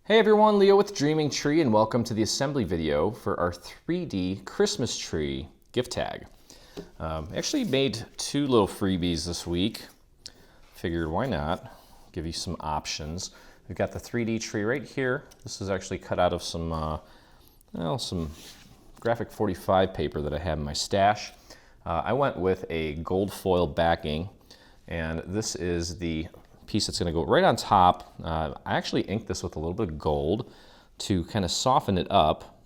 Hey everyone, Leo with Dreaming Tree, and welcome to the assembly video for our 3D Christmas tree gift tag. Actually made two little freebies this week. Figured why not give you some options. We've got the 3D tree right here. This is actually cut out of some graphic 45 paper that I have in my stash. I went with a gold foil backing, and this is the piece that's going to go right on top. I actually inked this with a little bit of gold to kind of soften it up,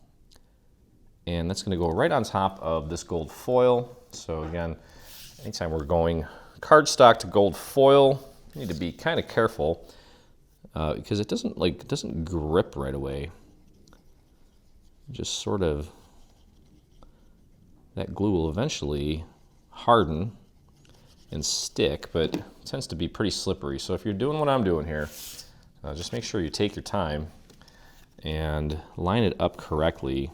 and that's going to go right on top of this gold foil. So again, anytime we're going cardstock to gold foil, you need to be kind of careful because it doesn't grip right away. Just sort of, that glue will eventually harden and stick, but it tends to be pretty slippery. So if you're doing what I'm doing here, just make sure you take your time and line it up correctly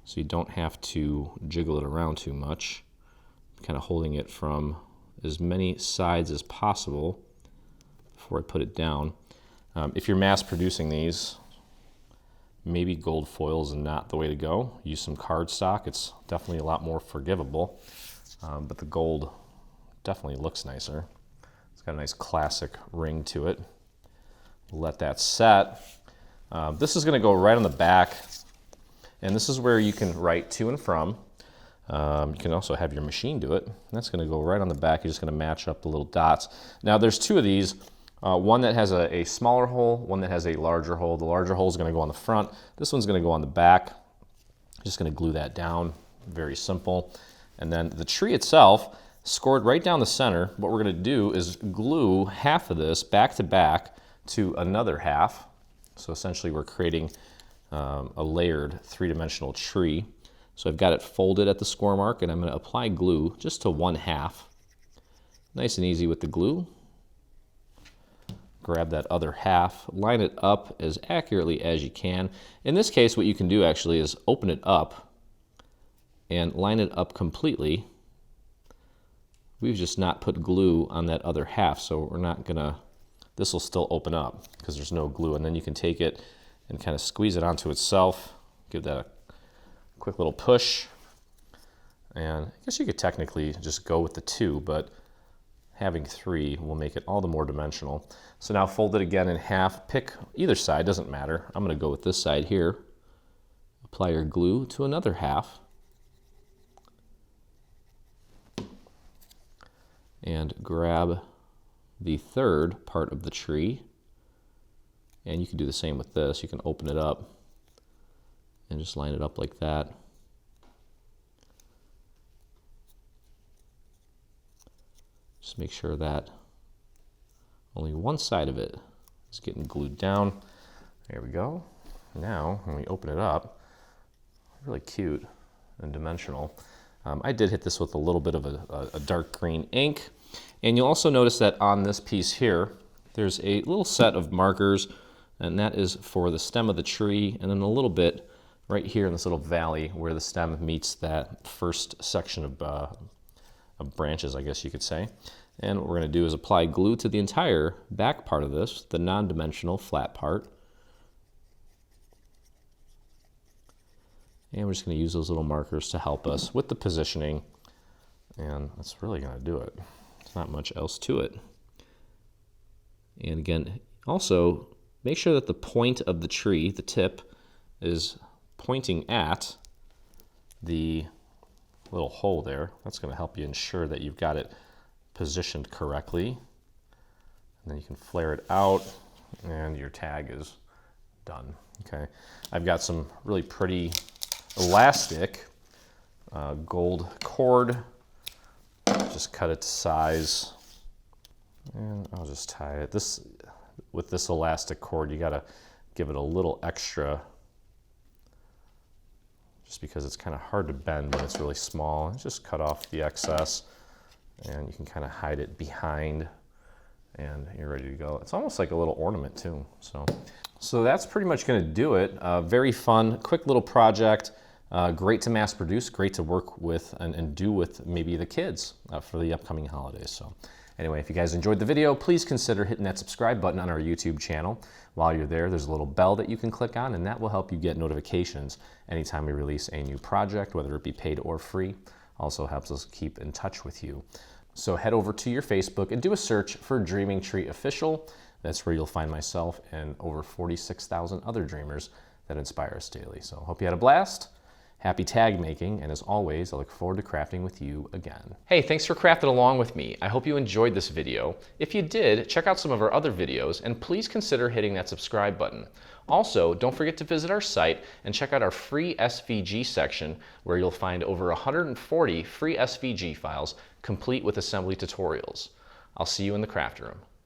so you don't have to jiggle it around too much. Kind of holding it from as many sides as possible before I put it down. If you're mass producing these, maybe gold foil is not the way to go. Use some cardstock. It's definitely a lot more forgivable. But the gold definitely looks nicer. It's got a nice classic ring to it. Let that set. This is going to go right on the back, and this is where you can write to and from. You can also have your machine do it. That's going to go right on the back. You're just going to match up the little dots. Now there's two of these. One that has a smaller hole, one that has a larger hole. The larger hole is going to go on the front. This one's going to go on the back. Just going to glue that down. Very simple. And then the tree itself, scored right down the center. What we're going to do is glue half of this back to back to another half. So essentially we're creating a layered three-dimensional tree. So I've got it folded at the score mark, and I'm going to apply glue just to one half. Nice and easy with the glue. Grab that other half, line it up as accurately as you can. In this case, what you can do actually is open it up and line it up completely. We've just not put glue on that other half, so we're not gonna, this will still open up because there's no glue, and then you can take it and kind of squeeze it onto itself, give that a quick little push, and I guess you could technically just go with the two, but having three will make it all the more dimensional. So now fold it again in half, pick either side, doesn't matter. I'm gonna go with this side here. Apply your glue to another half, and grab the third part of the tree, and you can do the same with this. You can open it up and just line it up like that. Just make sure that only one side of it is getting glued down. There we go. Now when we open it up, really cute and dimensional. I did hit this with a little bit of a dark green ink, and you'll also notice that on this piece here there's a little set of markers, and that is for the stem of the tree, and then a little bit right here in this little valley where the stem meets that first section of branches, I guess you could say. And what we're going to do is apply glue to the entire back part of this, the non-dimensional flat part. And we're just going to use those little markers to help us with the positioning, and that's really going to do it. There's not much else to it. And again, also make sure that the point of the tree, the tip, is pointing at the little hole there. That's going to help you ensure that you've got it positioned correctly. And then you can flare it out, and your tag is done. Okay, I've got some really pretty elastic gold cord. Just cut it to size, and I'll just tie it. With this elastic cord, you gotta give it a little extra, just because it's kind of hard to bend when it's really small. Just cut off the excess, and you can kind of hide it behind, and you're ready to go. It's almost like a little ornament too. So that's pretty much going to do it. Very fun, quick little project. Great to mass produce, great to work with and do with maybe the kids for the upcoming holidays. So Anyway, if you guys enjoyed the video, please consider hitting that subscribe button on our YouTube channel. While you're there, there's a little bell that you can click on, and that will help you get notifications anytime we release a new project, whether it be paid or free. Also helps us keep in touch with you. So head over to your Facebook and do a search for Dreaming Tree Official. That's where you'll find myself and over 46,000 other dreamers that inspire us daily. So hope you had a blast. Happy tag making, and as always, I look forward to crafting with you again. Hey, thanks for crafting along with me. I hope you enjoyed this video. If you did, check out some of our other videos, and please consider hitting that subscribe button. Also, don't forget to visit our site and check out our free SVG section, where you'll find over 140 free SVG files complete with assembly tutorials. I'll see you in the craft room.